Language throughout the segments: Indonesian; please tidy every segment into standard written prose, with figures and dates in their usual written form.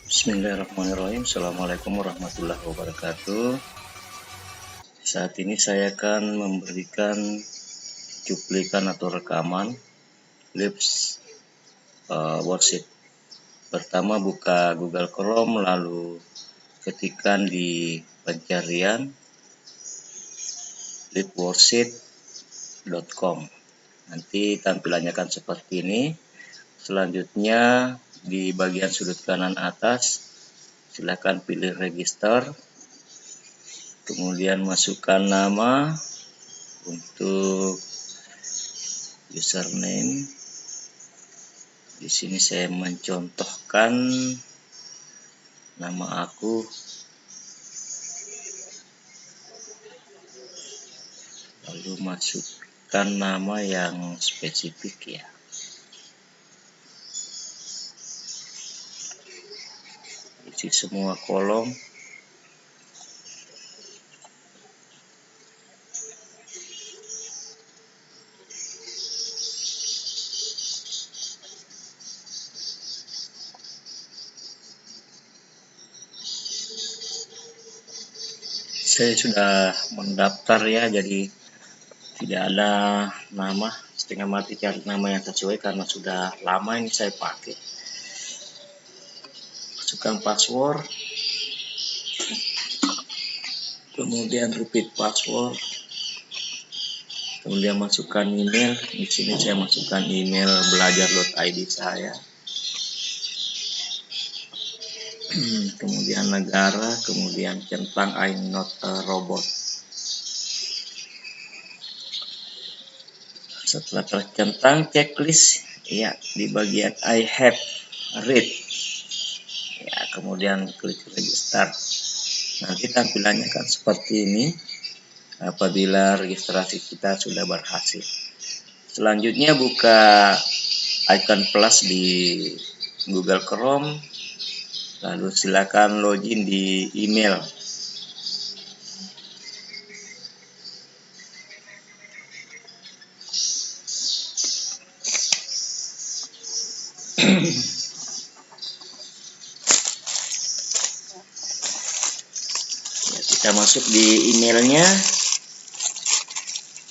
Bismillahirrahmanirrahim. Assalamualaikum warahmatullahi wabarakatuh. Saat ini saya akan memberikan cuplikan atau rekaman Lips worksheet. Pertama, buka Google Chrome, lalu ketikkan di pencarian lipworksheet.com. Nanti tampilannya akan seperti ini. Selanjutnya di bagian sudut kanan atas silakan pilih register, kemudian masukkan nama untuk username. Di sini saya mencontohkan nama aku, lalu masukkan nama yang spesifik ya. Isi semua kolom. Saya sudah mendaftar ya, jadi tidak ada nama. Setengah mati cari nama yang sesuai karena sudah lama ini saya pakai. Masukkan password, kemudian repeat password, kemudian masukkan email. Di sini saya masukkan email belajar.id saya. Kemudian negara, kemudian centang I'm not a robot. Setelah tercentang checklist ya, di bagian I have read ya, kemudian klik register. Nanti tampilannya akan seperti ini apabila registrasi kita sudah berhasil. Selanjutnya buka icon plus di Google Chrome, lalu silakan login di email. Ya, kita masuk di emailnya.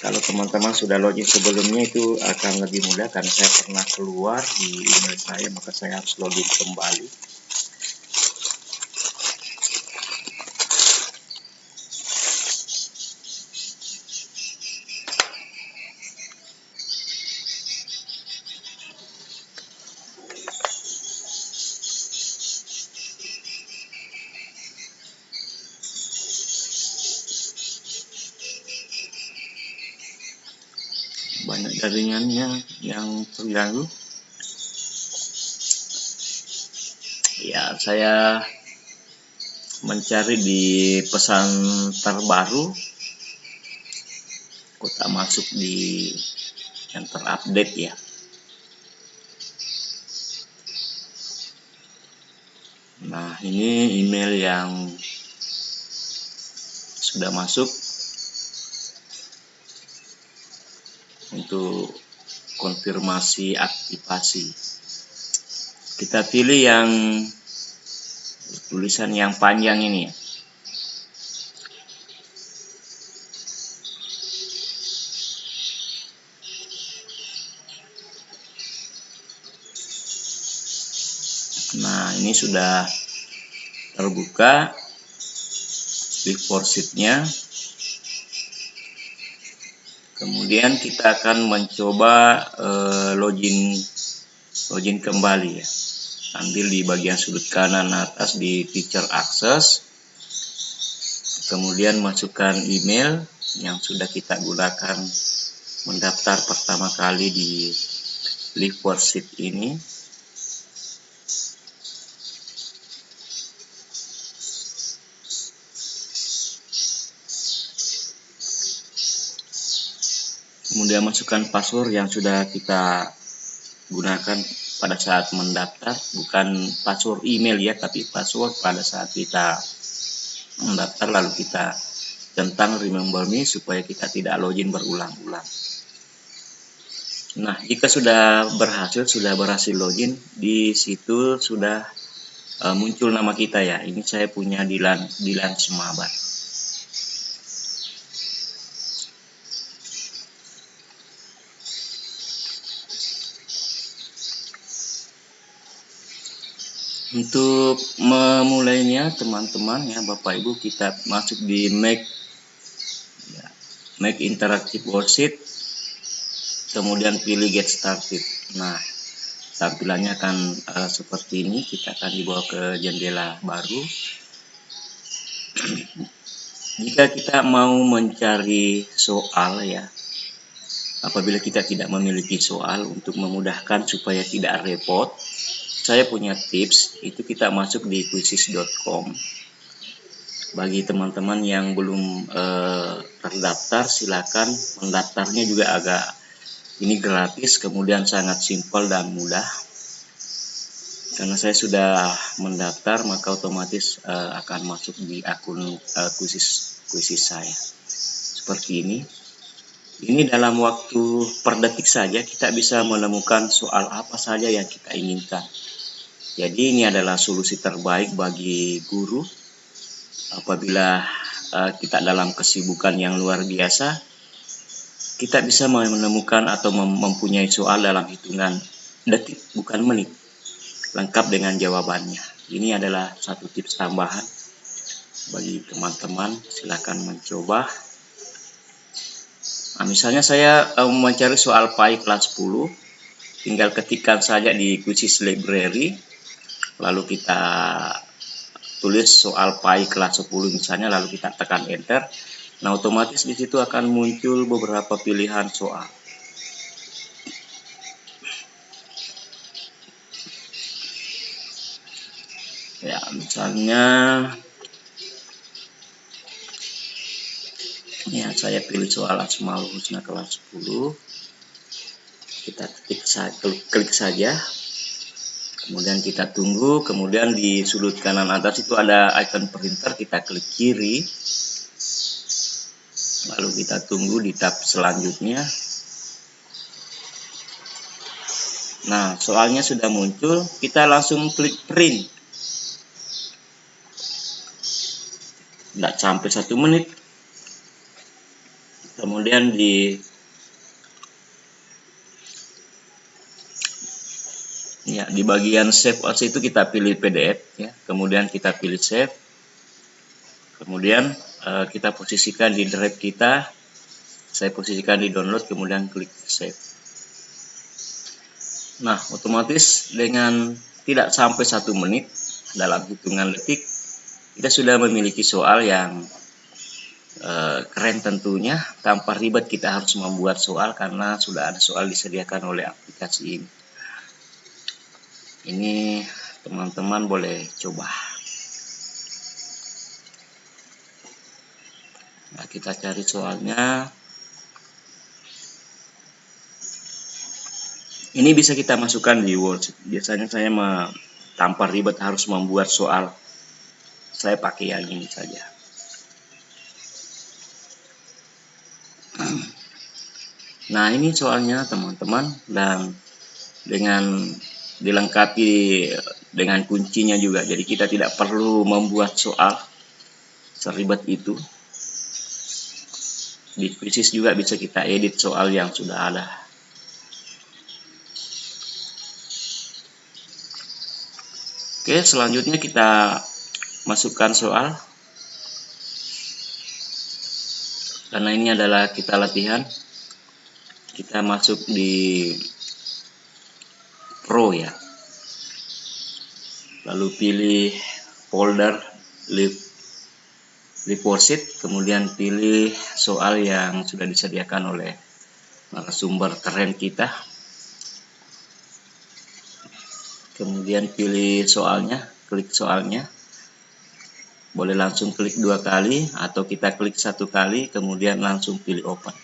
Kalau teman-teman sudah login sebelumnya itu akan lebih mudah, karena saya pernah keluar di email saya, maka saya harus login kembali. Banyak jaringannya yang terganggu. Ya, saya mencari di pesan terbaru, kota masuk di yang terupdate ya. Nah, ini email yang sudah masuk untuk konfirmasi aktivasi. Kita pilih yang tulisan yang panjang ini ya. Nah, ini sudah terbuka worksheet-nya. Kemudian kita akan mencoba login kembali ya. Ambil di bagian sudut kanan atas di Teacher Access. Kemudian masukkan email yang sudah kita gunakan mendaftar pertama kali di Live Worksheet ini. Kemudian masukkan password yang sudah kita gunakan pada saat mendaftar, bukan password email ya, tapi password pada saat kita mendaftar, lalu kita centang remember me supaya kita tidak login berulang-ulang. Nah, jika sudah berhasil login, di situ sudah muncul nama kita ya. Ini saya punya Dilan Sumabar. Untuk memulainya teman-teman ya, Bapak Ibu, kita masuk di Make Interactive Worksheet, kemudian pilih Get Started. Nah, tampilannya akan seperti ini. Kita akan dibawa ke jendela baru. Jika kita mau mencari soal ya, apabila kita tidak memiliki soal, untuk memudahkan supaya tidak repot, saya punya tips. Itu kita masuk di Quizizz.com. Bagi teman-teman yang belum terdaftar, silakan mendaftarnya juga ini gratis, kemudian sangat simpel dan mudah. Karena saya sudah mendaftar, maka otomatis akan masuk di akun Quizizz saya. Seperti ini. Ini dalam waktu per detik saja kita bisa menemukan soal apa saja yang kita inginkan. Jadi ini adalah solusi terbaik bagi guru apabila kita dalam kesibukan yang luar biasa, kita bisa menemukan atau mempunyai soal dalam hitungan detik, bukan menit, lengkap dengan jawabannya. Ini adalah satu tips tambahan bagi teman-teman, silakan mencoba. Nah, misalnya saya mencari soal PAI kelas 10, tinggal ketikkan saja di Quizizz Library, lalu kita tulis soal PAI kelas 10 misalnya, lalu kita tekan enter. Nah, otomatis di situ akan muncul beberapa pilihan soal. Ya, misalnya ya, saya pilih soal Asmaul Husna kelas 10. Kita klik saja. Kemudian kita tunggu, kemudian di sudut kanan atas itu ada icon printer, kita klik kiri. Lalu kita tunggu di tab selanjutnya. Nah, soalnya sudah muncul, kita langsung klik print. Tidak sampai 1 menit. Kemudian di bagian save as itu kita pilih PDF ya. Kemudian kita pilih save. Kemudian kita posisikan di drive kita. Saya posisikan di download, kemudian klik save. Nah, otomatis dengan tidak sampai 1 menit, dalam hitungan detik, kita sudah memiliki soal yang keren tentunya, tanpa ribet kita harus membuat soal karena sudah ada soal disediakan oleh aplikasi ini. Ini teman-teman boleh coba. Nah, kita cari soalnya. Ini bisa kita masukkan di Word. Biasanya saya tanpa ribet harus membuat soal. Saya pakai yang ini saja. Nah, ini soalnya teman-teman, dan dengan dilengkapi dengan kuncinya juga, jadi kita tidak perlu membuat soal seribet itu. Di Quizizz juga bisa kita edit soal yang sudah ada. Oke, selanjutnya kita masukkan soal, karena ini adalah kita latihan. Kita masuk di Pro ya, lalu pilih folder Worksheet, kemudian pilih soal yang sudah disediakan oleh narasumber keren kita, kemudian pilih soalnya, klik soalnya. Boleh langsung klik 2 kali atau kita klik 1 kali kemudian langsung pilih open.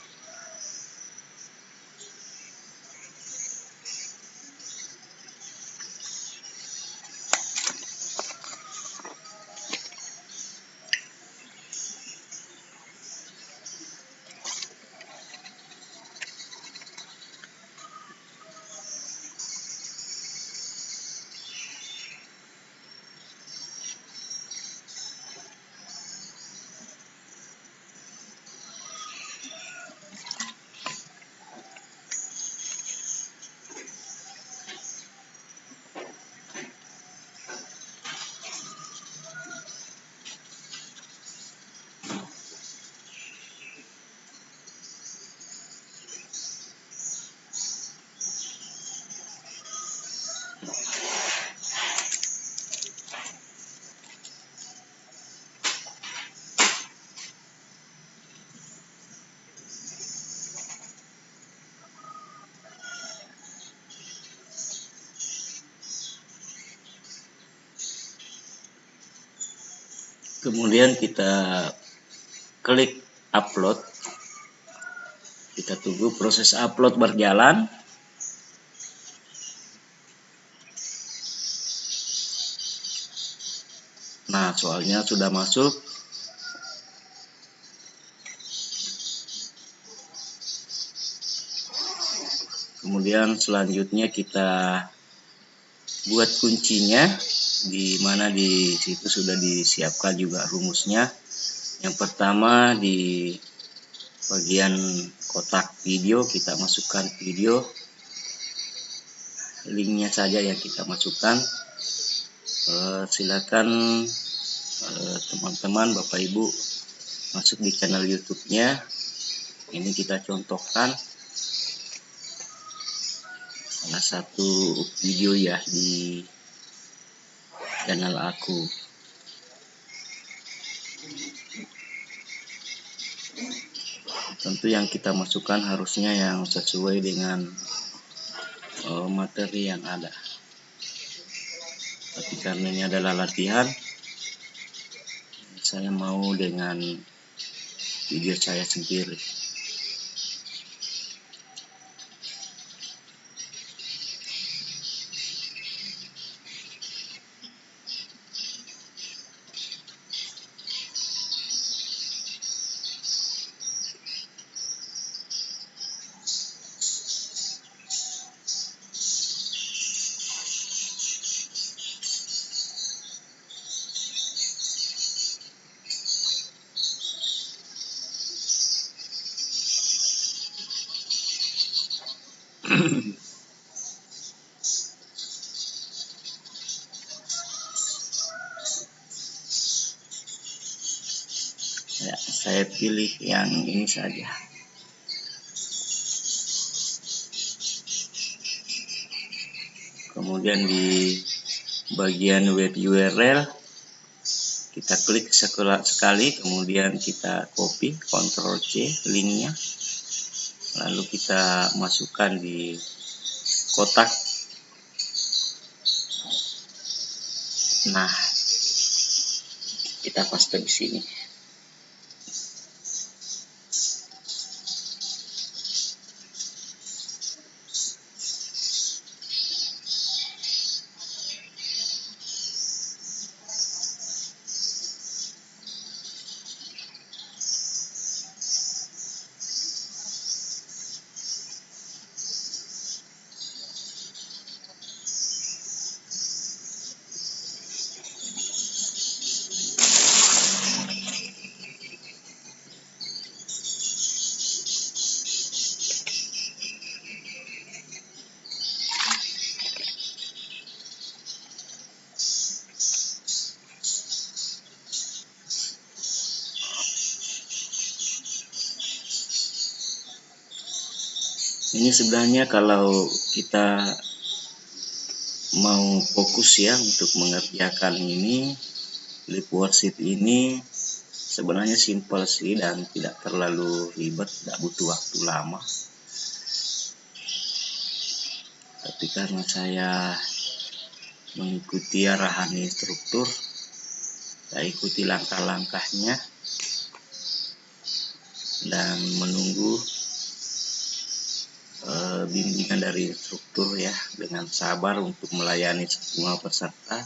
Kemudian kita klik upload, kita tunggu proses upload berjalan. Nah, soalnya sudah masuk. Kemudian selanjutnya kita buat kuncinya, di mana di situ sudah disiapkan juga rumusnya. Yang pertama di bagian kotak video kita masukkan video, linknya saja yang kita masukkan. Silakan teman-teman, Bapak Ibu masuk di channel YouTube-nya. Ini kita contohkan salah satu video ya di channel aku. Tentu yang kita masukkan harusnya yang sesuai dengan materi yang ada. Tapi karena ini adalah latihan, saya mau dengan video saya sendiri. Ya, saya pilih yang ini saja. Kemudian di bagian web URL kita klik sekali, kemudian kita copy, Ctrl C linknya, lalu kita masukkan di kotak. Nah, kita paste di sini. Ini sebenarnya kalau kita mau fokus ya untuk mengerjakan ini, Flip Worksheet ini sebenarnya simpel sih dan tidak terlalu ribet, tidak butuh waktu lama. Tapi karena saya mengikuti arahan instruktur, saya ikuti langkah-langkahnya dan menunggu bimbingan dari instruktur ya, dengan sabar untuk melayani semua peserta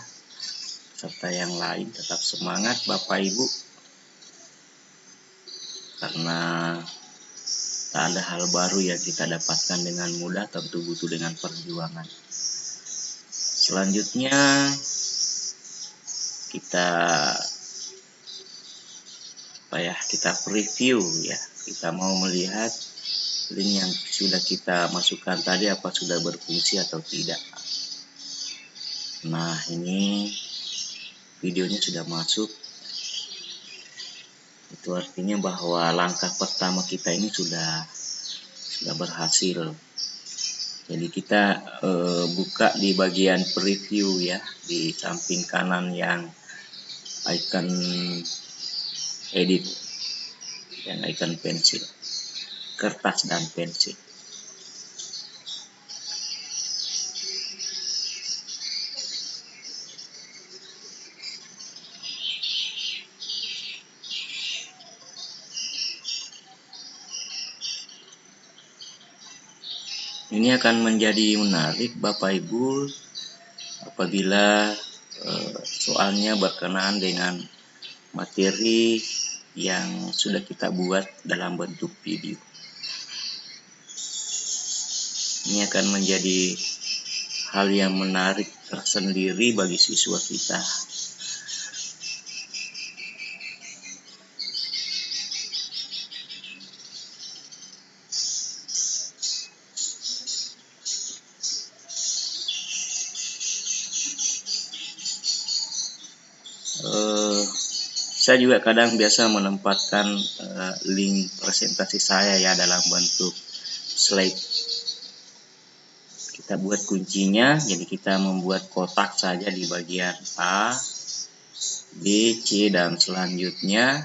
yang lain. Tetap semangat Bapak Ibu, karena tak ada hal baru yang kita dapatkan dengan mudah, tentu butuh dengan perjuangan. Selanjutnya kita preview ya, kita mau melihat link yang sudah kita masukkan tadi apa sudah berfungsi atau tidak. Nah, ini videonya sudah masuk. Itu artinya bahwa langkah pertama kita ini sudah berhasil. Jadi kita buka di bagian preview ya, di samping kanan yang icon edit, yang icon pensil, kertas dan pensil. Ini akan menjadi menarik Bapak Ibu apabila soalnya berkenaan dengan materi yang sudah kita buat dalam bentuk video. Ini akan menjadi hal yang menarik tersendiri bagi siswa kita. Saya juga kadang biasa menempatkan link presentasi saya ya dalam bentuk slide. Kita buat kuncinya, jadi kita membuat kotak saja di bagian A, B, C, dan selanjutnya.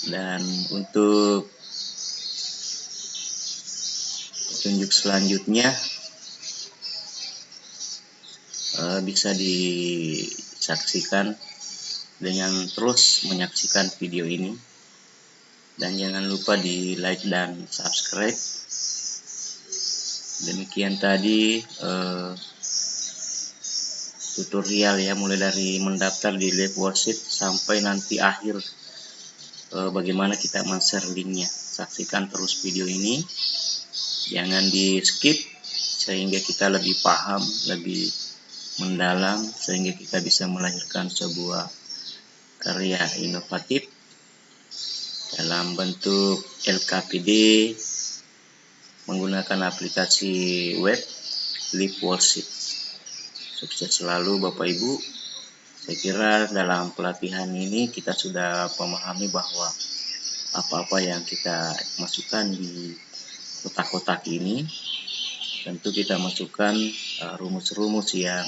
Dan untuk petunjuk selanjutnya bisa disaksikan dengan terus menyaksikan video ini, dan jangan lupa di like dan subscribe. Demikian tadi tutorial ya, mulai dari mendaftar di LiveWorksheet sampai nanti akhir bagaimana kita men-share linknya. Saksikan terus video ini, jangan di skip sehingga kita lebih paham, lebih mendalam, sehingga kita bisa melahirkan sebuah karya inovatif dalam bentuk LKPD menggunakan aplikasi web LiveWorksheet. Sukses selalu Bapak Ibu. Saya kira dalam pelatihan ini kita sudah memahami bahwa apa-apa yang kita masukkan di kotak-kotak ini tentu kita masukkan rumus-rumus yang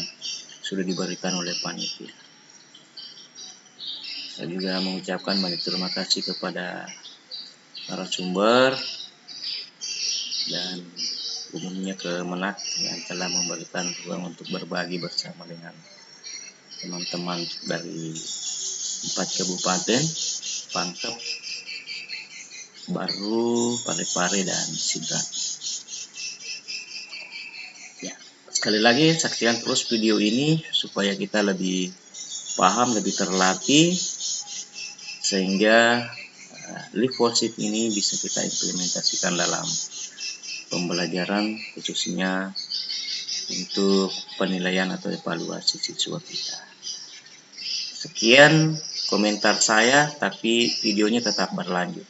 sudah diberikan oleh panitia. Saya juga mengucapkan banyak terima kasih kepada narasumber dan umumnya Kemenak yang telah memberikan ruang untuk berbagi bersama dengan teman-teman dari 4 kabupaten, Pantep, Baru, Parepare, dan Sidrap. Ya, sekali lagi saksikan terus video ini supaya kita lebih paham, lebih terlatih, sehingga LiveWorksheet ini bisa kita implementasikan dalam pembelajaran, khususnya untuk penilaian atau evaluasi siswa kita. Sekian komentar saya, tapi videonya tetap berlanjut.